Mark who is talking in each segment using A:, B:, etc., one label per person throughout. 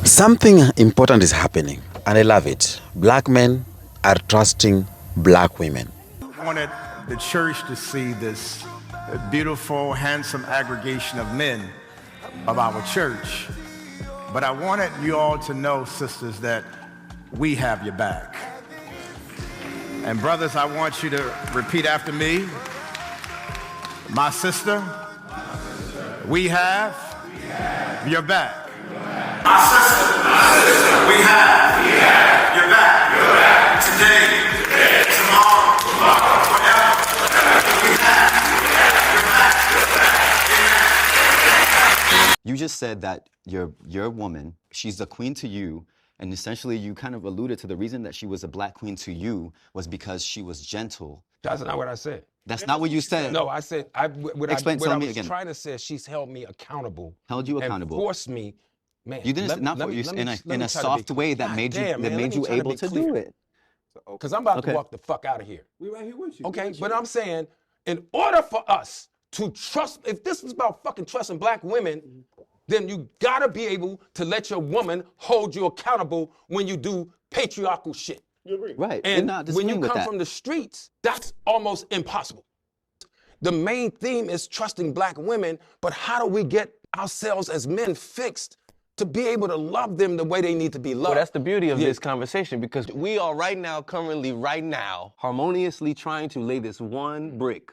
A: Something important is happening, and I love it. Black men are trusting black women.
B: I wanted the church to see this beautiful, handsome aggregation of men of our church. But I wanted you all to know, sisters, that we have your back. And brothers, I want you to repeat after me. My sister, we have your back. My sister, we have your back. Today, tomorrow, forever. We have your back.
C: You just said that your woman, she's a queen to you, and essentially you kind of alluded to the reason that she was a black queen to you was because she was gentle.
D: That's not what I said.
C: That's not what you said.
D: No, I said
C: Explain
D: what I was
C: again.
D: trying to say. She's held me accountable.
C: Held you accountable.
D: And forced me, man.
C: You didn't in a soft way that made you able to do it.
D: Because I'm about to walk the fuck out of here.
E: We right here with you.
D: Okay, but I'm saying, in order for us to trust, if this is about fucking trusting black women, then you gotta be able to let your woman hold you accountable when you do patriarchal shit.
E: You agree?
C: Right.
D: And when you come from the streets, that's almost impossible. The main theme is trusting black women, but how do we get ourselves as men fixed to be able to love them the way they need to be loved?
F: Well, that's the beauty of this conversation, because we are currently right now, harmoniously trying to lay this one brick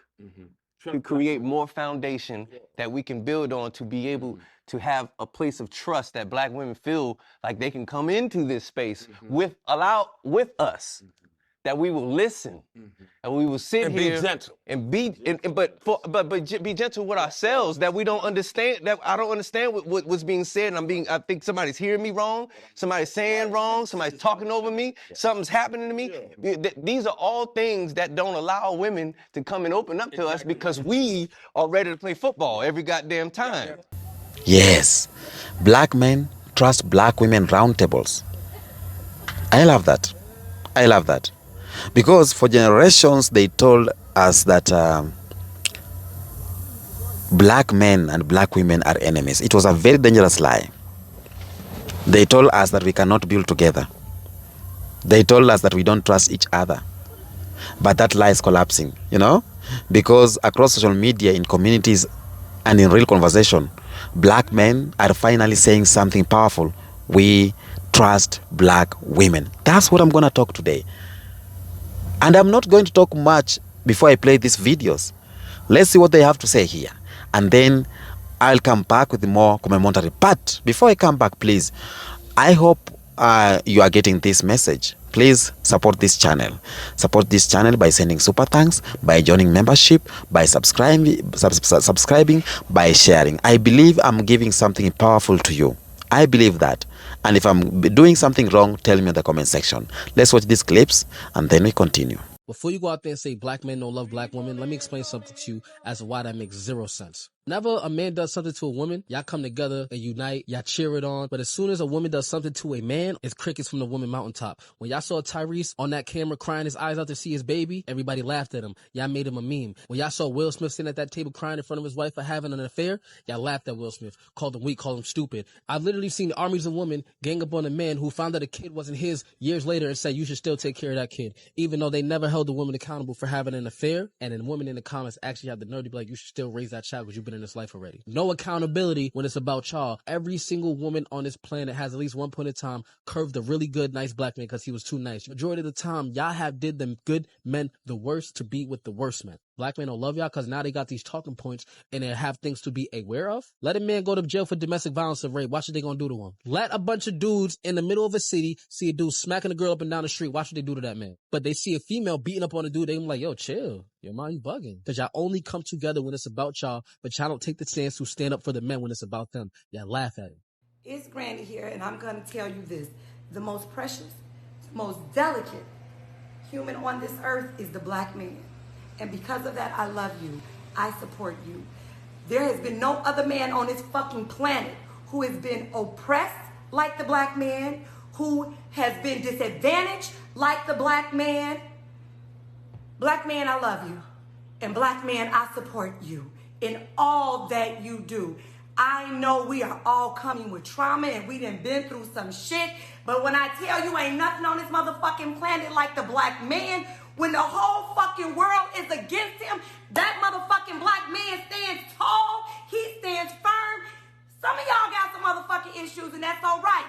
F: to create more foundation that we can build on to be able to have a place of trust that black women feel like they can come into this space with us, that we will listen and we will sit
D: and
F: here
D: be gentle
F: and be gentle with ourselves, that we don't understand, that I don't understand what's being said, and I think somebody's hearing me wrong, somebody's saying wrong, somebody's talking over me, something's happening to me. These are all things that don't allow women to come and open up to us, because we are ready to play football every goddamn time.
A: Yes, black men trust black women roundtables. I love that. I love that. Because for generations they told us that black men and black women are enemies. It was a very dangerous lie. They told us that we cannot build together. They told us that we don't trust each other. But that lie is collapsing, you know? Because across social media, in communities, and in real conversation, black men are finally saying something powerful. We trust black women. That's what I'm going to talk today. And I'm not going to talk much before I play these videos. Let's see what they have to say here. And then I'll come back with more commentary. But before I come back, please, I hope you are getting this message. Please support this channel. Support this channel by sending super thanks, by joining membership, by subscribing, by sharing. I believe I'm giving something powerful to you. I believe that. And if I'm doing something wrong, tell me in the comment section. Let's watch these clips and then we continue.
G: Before you go out there and say black men don't love black women, let me explain something to you as to why that makes zero sense. Whenever a man does something to a woman, y'all come together and unite, y'all cheer it on. But as soon as a woman does something to a man, it's crickets from the woman mountaintop. When y'all saw Tyrese on that camera crying his eyes out to see his baby, everybody laughed at him. Y'all made him a meme. When y'all saw Will Smith sitting at that table crying in front of his wife for having an affair, y'all laughed at Will Smith, called him weak, called him stupid. I've literally seen armies of women gang up on a man who found that a kid wasn't his years later and said, you should still take care of that kid, even though they never held the woman accountable for having an affair. And then women in the comments actually have the nerve to be like, you should still raise that child because you've been in this life already. No accountability when it's about y'all. Every single woman on this planet has at least one point in time curved a really good, nice black man because he was too nice. Majority of the time, y'all have did them good men the worst to be with the worst men. Black men don't love y'all because now they got these talking points and they have things to be aware of. Let a man go to jail for domestic violence and rape. Watch what they gonna do to him. Let a bunch of dudes in the middle of a city see a dude smacking a girl up and down the street. Watch what they do to that man. But they see a female beating up on a dude. They like, yo, chill. Your mind bugging. Because y'all only come together when it's about y'all, but y'all don't take the chance to stand up for the men when it's about them. Y'all laugh at it.
H: It's Granny here, and I'm going to tell you this. The most precious, most delicate human on this earth is the black man. And because of that, I love you. I support you. There has been no other man on this fucking planet who has been oppressed like the black man, who has been disadvantaged like the black man. Black man, I love you. And black man, I support you in all that you do. I know we are all coming with trauma and we done been through some shit, but when I tell you ain't nothing on this motherfucking planet like the black man, when the whole fucking world is against him, that motherfucking black man stands tall, he stands firm. Some of y'all got some motherfucking issues and that's all right.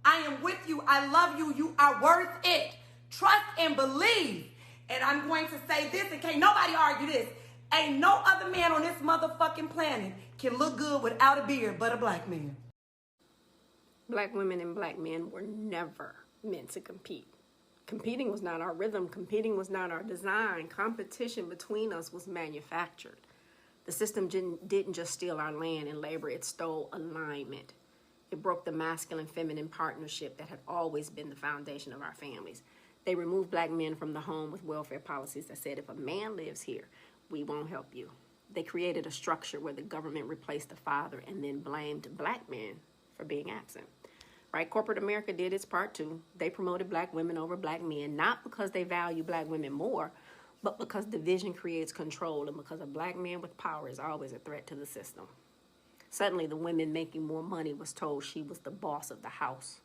H: I am with you, I love you, you are worth it. Trust and believe. And I'm going to say this and can't nobody argue this. Ain't no other man on this motherfucking planet can look good without a beard but a black man.
E: Black women and black men were never meant to compete. Competing was not our rhythm. Competing was not our design. Competition between us was manufactured. The system didn't just steal our land and labor, it stole alignment. It broke the masculine-feminine partnership that had always been the foundation of our families. They removed black men from the home with welfare policies that said, if a man lives here, we won't help you. They created a structure where the government replaced the father and then blamed black men for being absent. Right? Corporate America did its part too. They promoted black women over black men, not because they value black women more, but because division creates control and because a black man with power is always a threat to the system. Suddenly, the woman making more money was told she was the boss of the house.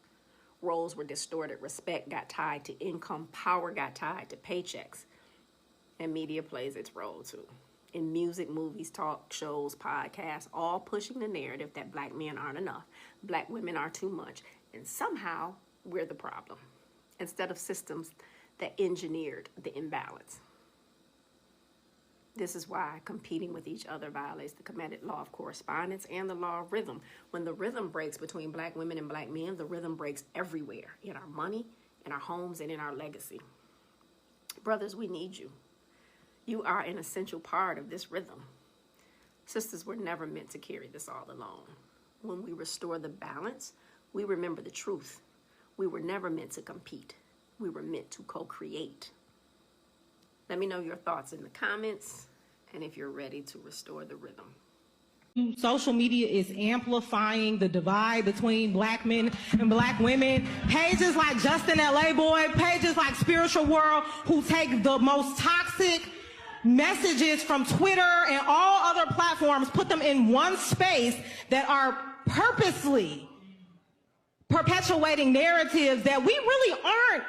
E: Roles were distorted, respect got tied to income, power got tied to paychecks. And media plays its role too. In music, movies, talk shows, podcasts, all pushing the narrative that black men aren't enough, black women are too much, and somehow we're the problem, instead of systems that engineered the imbalance. This is why competing with each other violates the comedic law of correspondence and the law of rhythm. When the rhythm breaks between black women and black men, the rhythm breaks everywhere, in our money, in our homes, and in our legacy. Brothers, we need you. You are an essential part of this rhythm. Sisters were never meant to carry this all alone. When we restore the balance, we remember the truth. We were never meant to compete. We were meant to co-create. Let me know your thoughts in the comments and if you're ready to restore the rhythm.
I: Social media is amplifying the divide between black men and black women. Pages like Justin LA Boy, pages like Spiritual World, who take the most toxic messages from Twitter and all other platforms, put them in one space that are purposely perpetuating narratives that we really aren't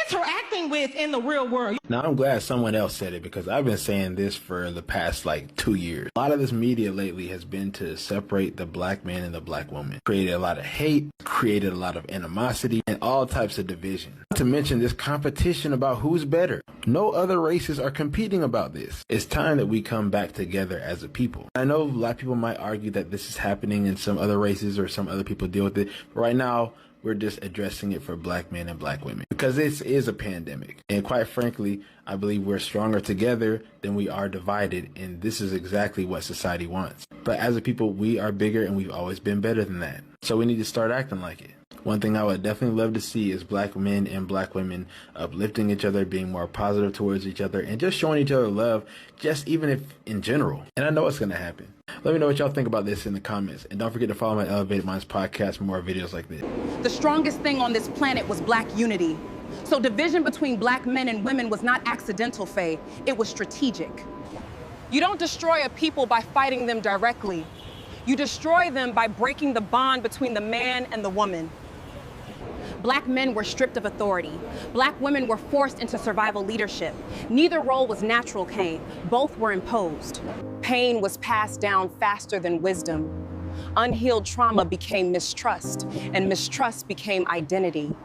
I: interacting with in the real world.
J: Now, I'm glad someone else said it because I've been saying this for the past 2 years. A lot of this media lately has been to separate the black man and the black woman. Created a lot of hate, created a lot of animosity, and all types of division. Not to mention this competition about who's better. No other races are competing about this. It's time that we come back together as a people. I know a lot of people might argue that this is happening in some other races or some other people deal with it. But right now, we're just addressing it for black men and black women because this is a pandemic. And quite frankly, I believe we're stronger together than we are divided. And this is exactly what society wants. But as a people, we are bigger and we've always been better than that. So we need to start acting like it. One thing I would definitely love to see is black men and black women uplifting each other, being more positive towards each other, and just showing each other love, just even if in general. And I know it's going to happen. Let me know what y'all think about this in the comments. And don't forget to follow my Elevated Minds podcast for more videos like this.
K: The strongest thing on this planet was black unity. So division between black men and women was not accidental, Faye. It was strategic. You don't destroy a people by fighting them directly. You destroy them by breaking the bond between the man and the woman. Black men were stripped of authority. Black women were forced into survival leadership. Neither role was natural, Kay. Both were imposed. Pain was passed down faster than wisdom. Unhealed trauma became mistrust, and mistrust became identity.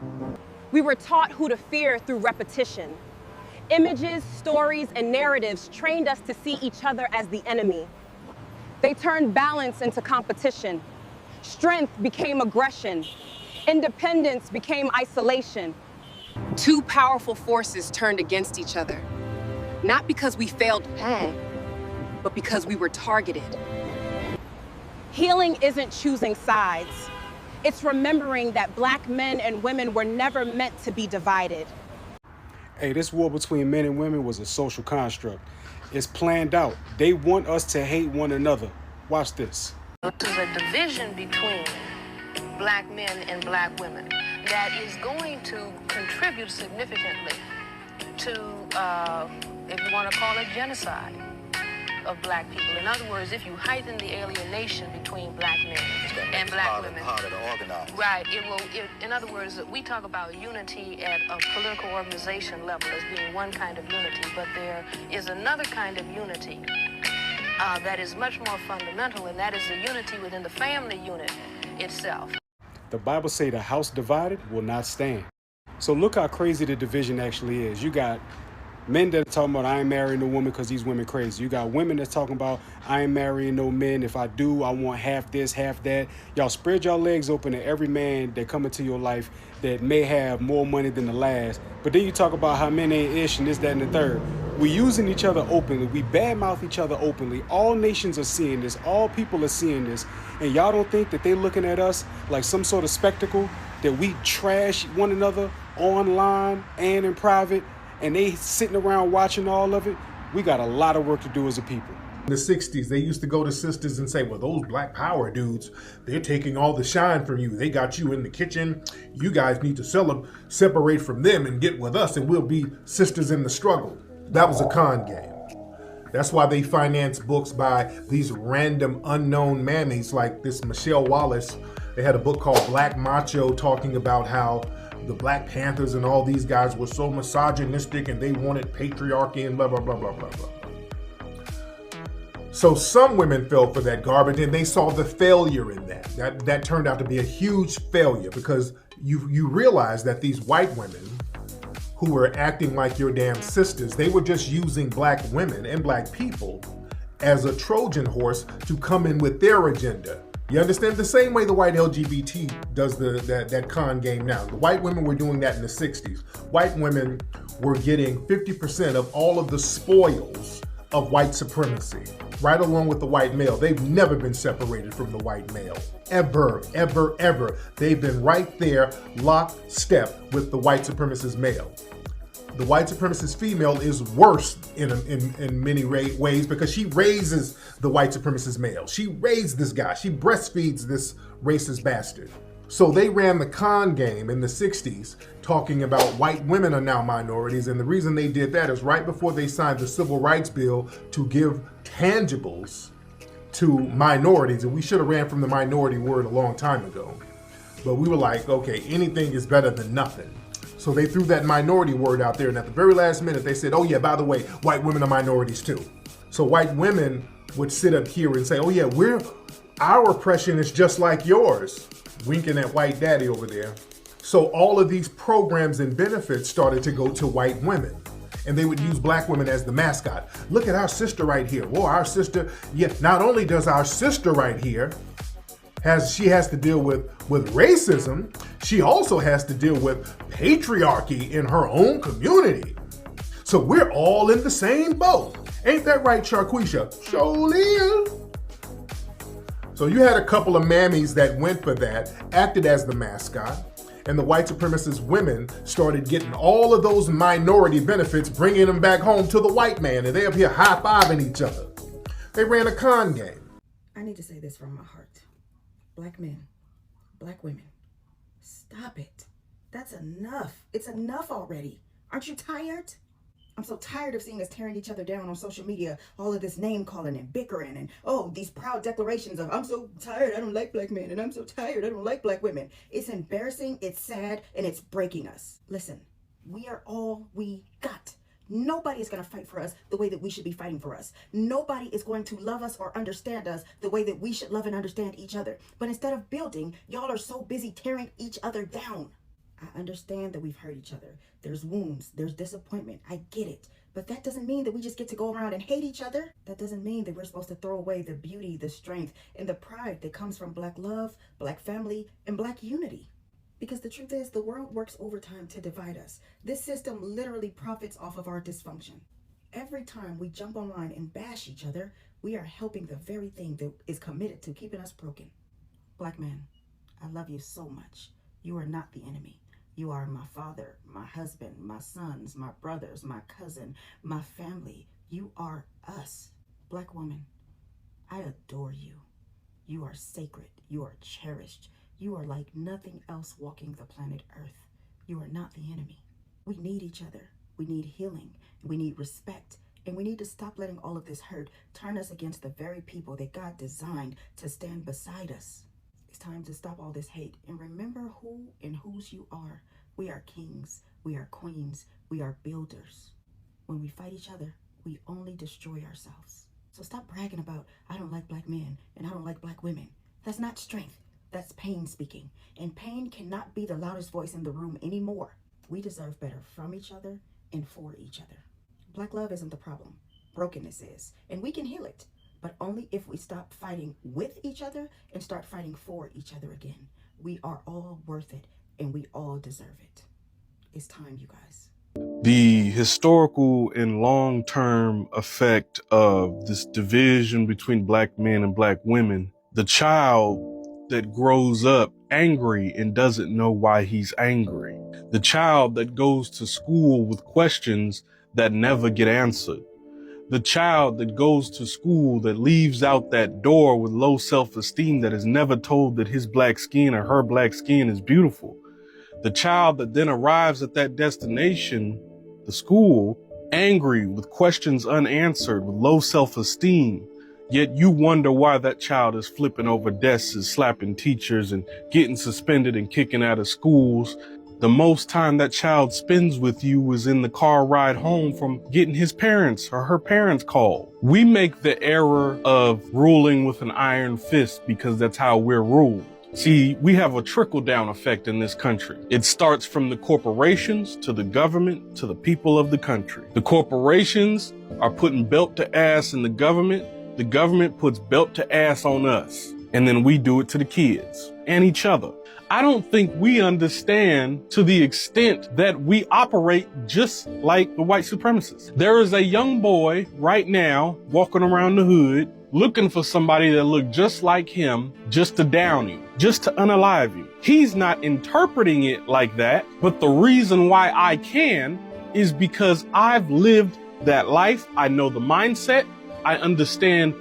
K: We were taught who to fear through repetition. Images, stories, and narratives trained us to see each other as the enemy. They turned balance into competition. Strength became aggression. Independence became isolation. Two powerful forces turned against each other. Not because we failed home, but because we were targeted. Healing isn't choosing sides. It's remembering that black men and women were never meant to be divided.
L: Hey, this war between men and women was a social construct. It's planned out. They want us to hate one another. Watch this.
M: There's a division between black men and black women that is going to contribute significantly to, if you want to call it genocide, of black people. In other words, if you heighten the alienation between black men and black women,
N: harder to organize.
M: right, in other words, we talk about unity at a political organization level as being one kind of unity, but there is another kind of unity that is much more fundamental, and that is the unity within the family unit itself.
L: The Bible say the house divided will not stand. So look how crazy the division actually is. You got men that are talking about, I ain't marrying no woman because these women crazy. You got women that's talking about, I ain't marrying no men. If I do, I want half this, half that. Y'all spread y'all legs open to every man that come into your life that may have more money than the last. But then you talk about how men ain't ish and this, that, and the third. We using each other openly. We badmouth each other openly. All nations are seeing this. All people are seeing this. And y'all don't think that they looking at us like some sort of spectacle, that we trash one another online and in private, and they sitting around watching all of it? We got a lot of work to do as a people.
O: In the 60s, they used to go to sisters and say, well, those black power dudes, they're taking all the shine from you. They got you in the kitchen. You guys need to separate from them and get with us, and we'll be sisters in the struggle. That was a con game. That's why they finance books by these random unknown mammies like this Michelle Wallace. They had a book called Black Macho talking about how the Black Panthers and all these guys were so misogynistic and they wanted patriarchy and blah, blah, blah, blah, blah, blah. So some women fell for that garbage, and they saw the failure in that. That turned out to be a huge failure, because you realize that these white women who were acting like your damn sisters, they were just using black women and black people as a Trojan horse to come in with their agenda. You understand? The same way the white LGBT does that con game now. The white women were doing that in the 60s. White women were getting 50% of all of the spoils of white supremacy, right along with the white male. They've never been separated from the white male. Ever, ever, ever. They've been right there, lockstep with the white supremacist male. The white supremacist female is worse in many ways, because she raises the white supremacist male. She raised this guy. She breastfeeds this racist bastard. So they ran the con game in the 60s, talking about white women are now minorities. And the reason they did that is right before they signed the Civil Rights Bill to give tangibles to minorities. And we should have ran from the minority word a long time ago. But we were like, okay, anything is better than nothing. So they threw that minority word out there, and at the very last minute they said, oh yeah, by the way, white women are minorities too. So white women would sit up here and say, oh yeah, our oppression is just like yours, winking at white daddy over there. So all of these programs and benefits started to go to white women, and they would use black women as the mascot. Look at our sister right here. Whoa, our sister, yeah, not only does our sister right here she has to deal with racism, she also has to deal with patriarchy in her own community. So we're all in the same boat. Ain't that right, Charquisha? Surely is. So you had a couple of mammies that went for that, acted as the mascot, and the white supremacist women started getting all of those minority benefits, bringing them back home to the white man, and they up here high-fiving each other. They ran a con game.
H: I need to say this from my heart. Black men, black women, stop it. That's enough. It's enough already. Aren't you tired? I'm so tired of seeing us tearing each other down on social media, all of this name calling and bickering and, oh, these proud declarations of, I'm so tired, I don't like black men, and I'm so tired, I don't like black women. It's embarrassing, it's sad, and it's breaking us. Listen, we are all we got. Nobody is going to fight for us the way that we should be fighting for us. Nobody is going to love us or understand us the way that we should love and understand each other. But instead of building, y'all are so busy tearing each other down. I understand that we've hurt each other. There's wounds, there's disappointment. I get it. But that doesn't mean that we just get to go around and hate each other. That doesn't mean that we're supposed to throw away the beauty, the strength, and the pride that comes from black love, black family, and black unity. Because the truth is, the world works overtime to divide us. This system literally profits off of our dysfunction. Every time we jump online and bash each other, we are helping the very thing that is committed to keeping us broken. Black man, I love you so much. You are not the enemy. You are my father, my husband, my sons, my brothers, my cousin, my family. You are us. Black woman, I adore you. You are sacred. You are cherished. You are like nothing else walking the planet Earth. You are not the enemy. We need each other. We need healing. We need respect. And we need to stop letting all of this hurt turn us against the very people that God designed to stand beside us. It's time to stop all this hate and remember who and whose you are. We are kings. We are queens. We are builders. When we fight each other, we only destroy ourselves. So stop bragging about, I don't like black men and I don't like black women. That's not strength. That's pain speaking. And pain cannot be the loudest voice in the room anymore. We deserve better from each other and for each other. Black love isn't the problem. Brokenness is. And we can heal it. But only if we stop fighting with each other and start fighting for each other again. We are all worth it and we all deserve it. It's time, you guys.
N: The historical and long-term effect of this division between black men and black women, the child that grows up angry and doesn't know why he's angry, the child that goes to school with questions that never get answered, the child that goes to school that leaves out that door with low self-esteem, that is never told that his black skin or her black skin is beautiful, the child that then arrives at that destination, the school, angry with questions unanswered, with low self-esteem, yet you wonder why that child is flipping over desks and slapping teachers and getting suspended and kicking out of schools. The most time that child spends with you is in the car ride home from getting his parents or her parents called. We make the error of ruling with an iron fist because that's how we're ruled. See, we have a trickle-down effect in this country. It starts from the corporations to the government to the people of the country. The corporations are putting belt to ass in the government puts belt to ass on us, and then we do it to the kids and each other. I don't think we understand to the extent that we operate just like the white supremacists. There is a young boy right now walking around the hood looking for somebody that looked just like him, just to down you, just to unalive you. He's not interpreting it like that, but the reason why I can is because I've lived that life. I know the mindset. I understand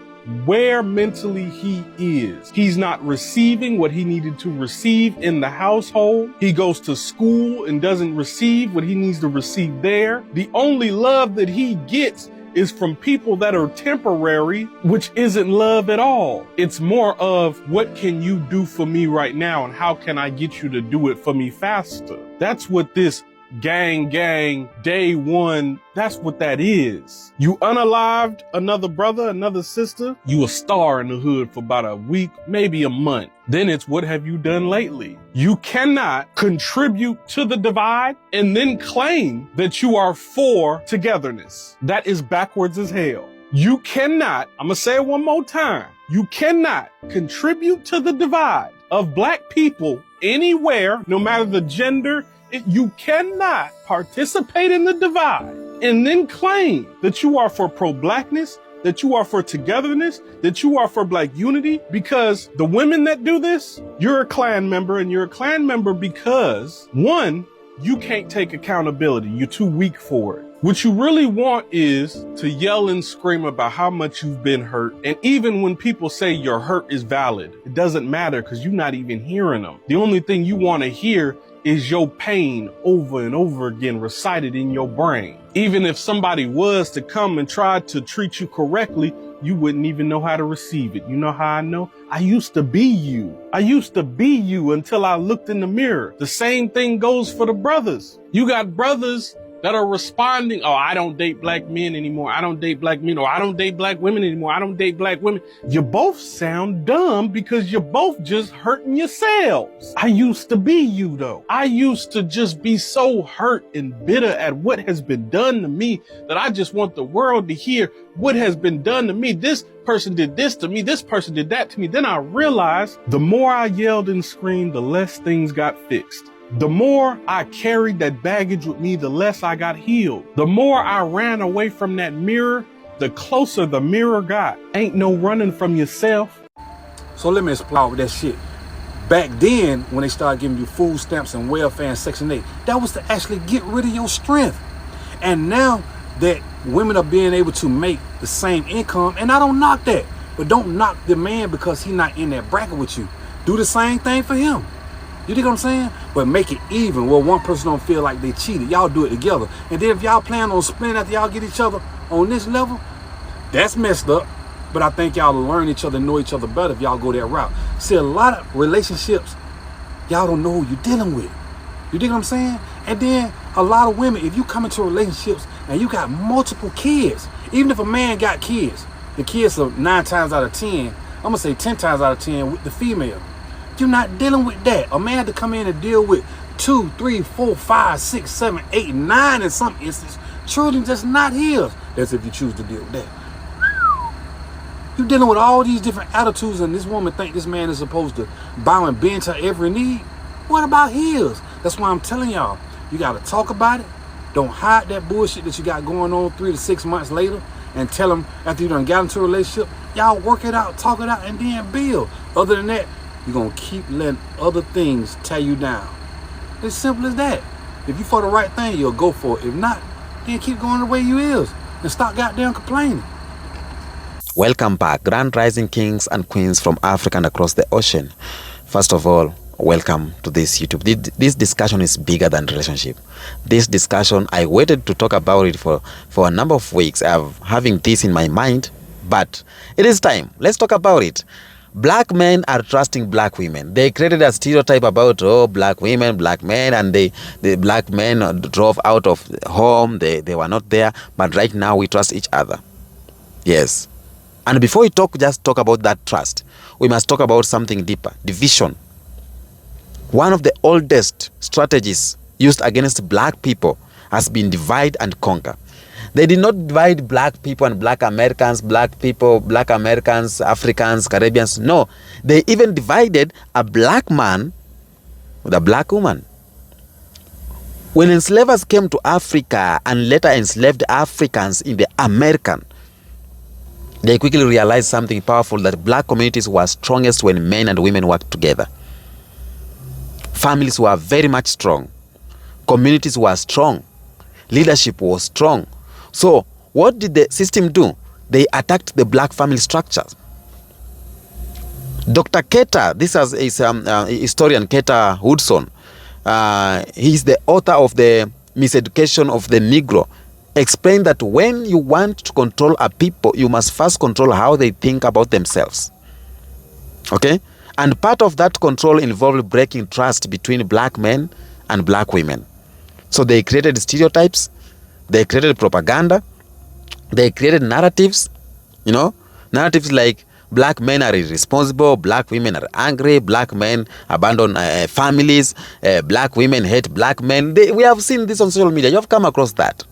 N: where mentally he is. He's not receiving what he needed to receive in the household. He goes to school and doesn't receive what he needs to receive there. The only love that he gets is from people that are temporary, which isn't love at all. It's more of, what can you do for me right now and how can I get you to do it for me faster? That's what this gang, day one, that's what that is. You unalived another brother, another sister, you a star in the hood for about a week, maybe a month. Then it's, what have you done lately? You cannot contribute to the divide and then claim that you are for togetherness. That is backwards as hell. You cannot, I'm gonna say it one more time, you cannot contribute to the divide of black people anywhere, no matter the gender. You cannot participate in the divide and then claim that you are for pro-blackness, that you are for togetherness, that you are for black unity, because the women that do this, you're a Klan member, and you're a Klan member because, one, you can't take accountability. You're too weak for it. What you really want is to yell and scream about how much you've been hurt. And even when people say your hurt is valid, it doesn't matter because you're not even hearing them. The only thing you want to hear is your pain over and over again recited in your brain. Even if somebody was to come and try to treat you correctly, you wouldn't even know how to receive it. You know how I know? I used to be you. I used to be you until I looked in the mirror. The same thing goes for the brothers. You got brothers that are responding, oh, I don't date black men anymore. I don't date black men, or I don't date black women anymore. I don't date black women. You both sound dumb because you're both just hurting yourselves. I used to be you though. I used to just be so hurt and bitter at what has been done to me that I just want the world to hear what has been done to me. This person did this to me. This person did that to me. Then I realized the more I yelled and screamed, the less things got fixed. The more I carried that baggage with me, the less I got healed. The more I ran away from that mirror, the closer the mirror got. Ain't no running from yourself.
P: So let me explore with that shit. Back then, when they started giving you food stamps and welfare and Section 8, that was to actually get rid of your strength. And now that women are being able to make the same income, and I don't knock that, but don't knock the man because he's not in that bracket with you. Do the same thing for him. You dig what I'm saying? But make it even where one person don't feel like they cheated. Y'all do it together. And then if y'all plan on splitting after y'all get each other on this level, that's messed up. But I think y'all will learn each other, know each other better if y'all go that route. See, a lot of relationships, y'all don't know who you're dealing with. You dig what I'm saying? And then a lot of women, if you come into relationships and you got multiple kids, even if a man got kids, the kids are 9 times out of 10, I'm gonna say 10 times out of 10 with the female. You're not dealing with that. A man had to come in and deal with 2, 3, 4, 5, 6, 7, 8, 9 in some instances. Children just not his. That's if you choose to deal with that. You're dealing with all these different attitudes, and this woman think this man is supposed to bow and bend to her every need. What about his? That's why I'm telling y'all, you gotta talk about it. Don't hide that bullshit that you got going on 3 to 6 months later, and tell them after you done got into a relationship, y'all work it out, talk it out, and then build. Other than that, you're gonna keep letting other things tear you down. It's simple as that. If you for the right thing, you'll go for it. If not, then keep going the way you is and stop goddamn complaining.
A: Welcome back, Grand Rising Kings and Queens from Africa and across the ocean. First of all, welcome to this YouTube. This discussion is bigger than relationship. This discussion, I waited to talk about it for a number of weeks. I'm having this in my mind, but it is time. Let's talk about it. Black men are trusting black women. They created a stereotype about, black women, black men, and the black men drove out of home. They were not there. But right now, we trust each other. Yes. And before we just talk about that trust, we must talk about something deeper, division. One of the oldest strategies used against black people has been divide and conquer. They did not divide black people and black Americans, black people, black Americans, Africans, Caribbeans. No, they even divided a black man with a black woman. When enslavers came to Africa and later enslaved Africans in the American, they quickly realized something powerful, that black communities were strongest when men and women worked together. Families were very much strong. Communities were strong. Leadership was strong. So what did the system do? They attacked the black family structures. Dr. Keter, this is historian Keter Woodson. He's the author of the Miseducation of the Negro. Explained that when you want to control a people, you must first control how they think about themselves. Okay? And part of that control involved breaking trust between black men and black women. So they created stereotypes, they created propaganda, they created narratives, narratives like black men are irresponsible, black women are angry, black men abandon families, black women hate black men. We have seen this on social media. You have come across that.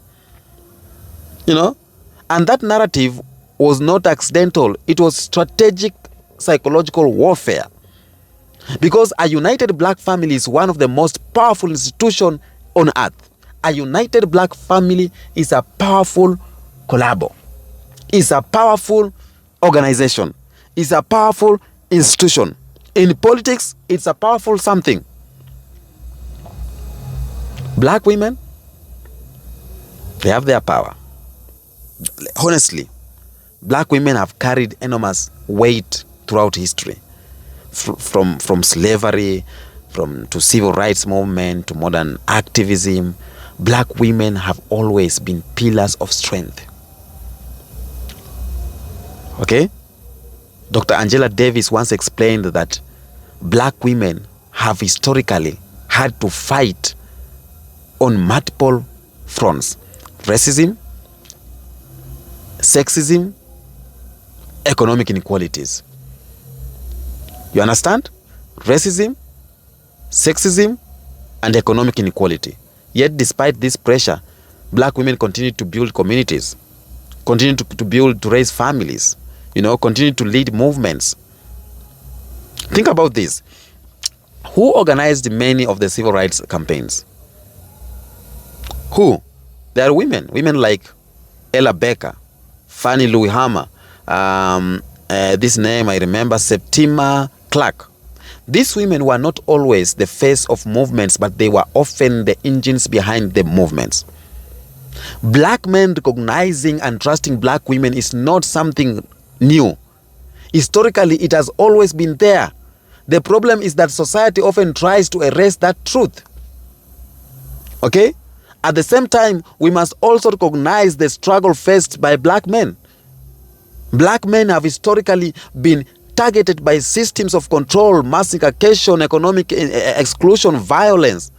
A: And that narrative was not accidental. It was strategic psychological warfare. Because a united black family is one of the most powerful institutions on earth. A united black family is a powerful collabo. It's a powerful organization. It's a powerful institution. In politics, it's a powerful something. Black women, they have their power. Honestly, black women have carried enormous weight throughout history. From slavery, to civil rights movement, to modern activism, black women have always been pillars of strength. Okay? Dr. Angela Davis once explained that black women have historically had to fight on multiple fronts: racism, sexism, economic inequalities. You understand? Racism, sexism, and economic inequality. Yet despite this pressure, black women continue to build communities, continue to raise families, continue to lead movements. Think about this. Who organized many of the civil rights campaigns? Who? They are women. Women like Ella Baker, Fannie Lou Hamer, this name I remember, Septima Clark. These women were not always the face of movements, but they were often the engines behind the movements. Black men recognizing and trusting black women is not something new. Historically, it has always been there. The problem is that society often tries to erase that truth. Okay? At the same time, we must also recognize the struggle faced by black men. Black men have historically been targeted by systems of control, mass incarceration, economic exclusion, violence.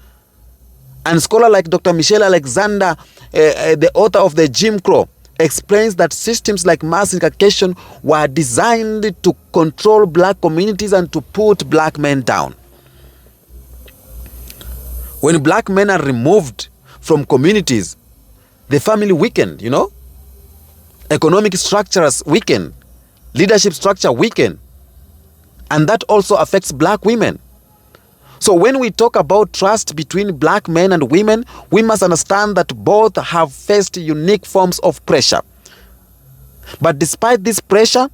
A: And scholar like Dr. Michelle Alexander, the author of the Jim Crow, explains that systems like mass incarceration were designed to control black communities and to put black men down. When black men are removed from communities, the family weakened, you know? Economic structures weaken, leadership structure weaken, and that also affects black women. So when we talk about trust between black men and women, we must understand that both have faced unique forms of pressure. But despite this pressure,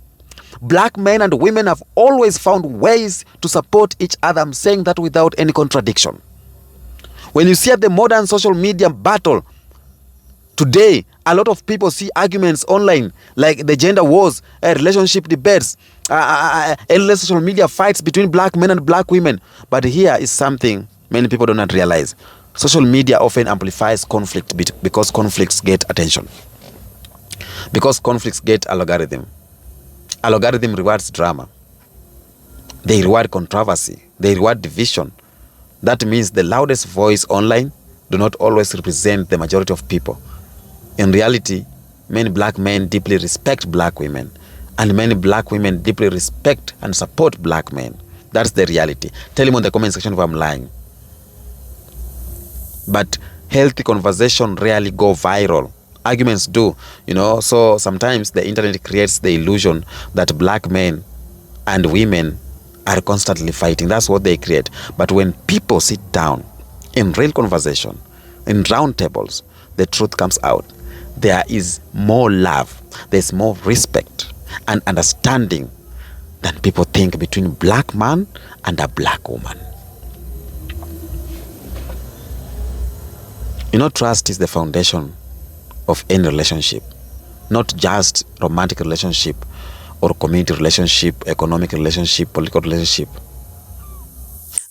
A: black men and women have always found ways to support each other. I'm saying that without any contradiction. When you see at the modern social media battle, today, a lot of people see arguments online like the gender wars, relationship debates, endless social media fights between black men and black women. But here is something many people do not realize. Social media often amplifies conflict because conflicts get attention. Because conflicts get algorithm. Algorithm rewards drama. They reward controversy. They reward division. That means the loudest voice online do not always represent the majority of people. In reality, many black men deeply respect black women, and many black women deeply respect and support black men. That's the reality. Tell him in the comment section if I'm lying. But healthy conversation rarely go viral. Arguments do, you know. So sometimes the internet creates the illusion that black men and women are constantly fighting. That's what they create. But when people sit down in real conversation, in round tables, the truth comes out. There is more love, there's more respect and understanding than people think between black man and a black woman. You know, trust is the foundation of any relationship, not just romantic relationship or community relationship, economic relationship, political relationship.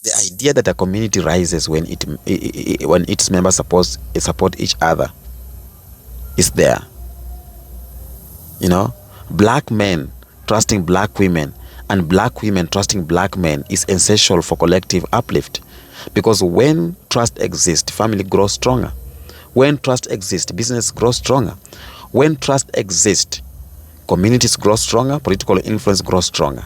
A: The idea that a community rises when its members support each other is there. You know, black men trusting black women and black women trusting black men is essential for collective uplift. Because when trust exists, family grows stronger. When trust exists, business grows stronger. When trust exists, communities grow stronger, political influence grows stronger.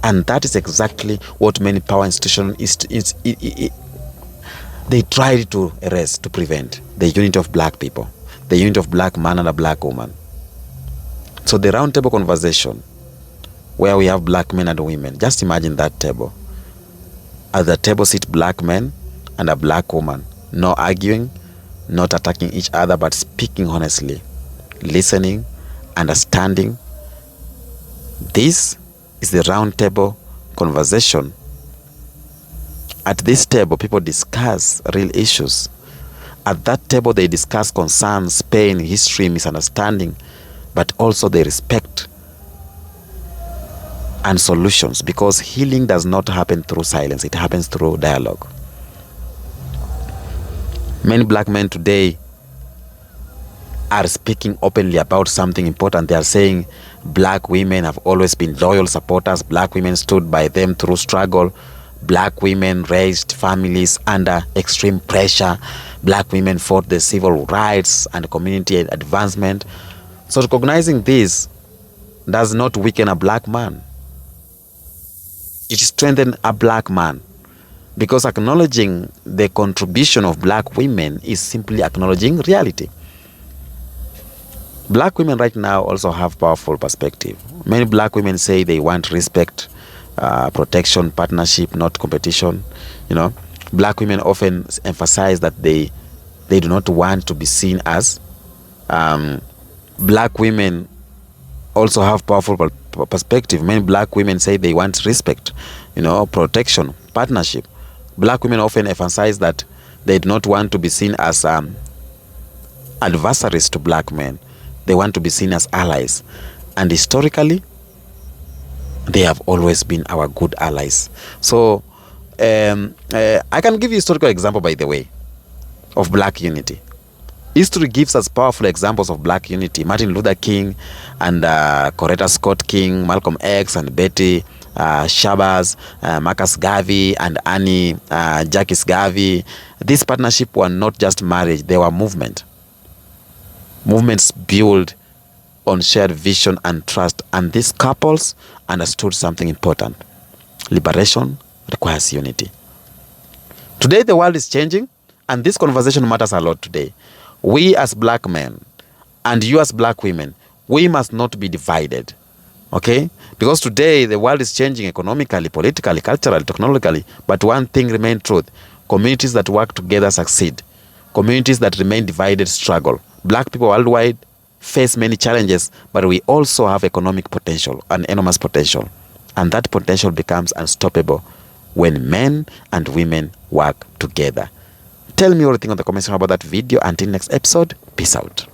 A: And that is exactly what many power institutions they tried to erase, to prevent the unity of black people, the unity of black man and a black woman. So the round table conversation where we have black men and women, just imagine that table. At the table sit black men and a black woman, no arguing, not attacking each other, but speaking honestly, listening, understanding. This is the round table conversation. At this table, people discuss real issues. At that table, they discuss concerns, pain, history, misunderstanding, but also they respect and solutions, because healing does not happen through silence. It happens through dialogue. Many black men today are speaking openly about something important. They are saying black women have always been loyal supporters. Black women stood by them through struggle. Black women raised families under extreme pressure. Black women fought the civil rights and community advancement. So recognizing this does not weaken a black man. It strengthens a black man, because acknowledging the contribution of black women is simply acknowledging reality. Black women right now also have powerful perspective. Many black women say they want respect, protection, partnership, not competition. You know, black women often emphasize that they do not want to be seen as. Black women also have powerful perspective. Many black women say they want respect, you know, protection, partnership. Black women often emphasize that they do not want to be seen as adversaries to black men. They want to be seen as allies. And historically, They have always been our good allies. So I can give you a historical example, by the way, of black unity. History gives us powerful examples of black unity. Martin Luther King and Coretta Scott King, Malcolm X and Betty Shabazz, Marcus Garvey and Annie Jackie Garvey. This partnership were not just marriage, they were movement. Movements built on shared vision and trust, and these couples understood something important. Liberation requires unity. Today the world is changing, and this conversation matters a lot today. We as black men and you as black women, we must not be divided, okay? Because today the world is changing economically, politically, culturally, technologically, but one thing remains truth. Communities that work together succeed. Communities that remain divided struggle. Black people worldwide face many challenges, but we also have economic potential, an enormous potential. And that potential becomes unstoppable when men and women work together. Tell me what you think on the comment section about that video. Until next episode, peace out.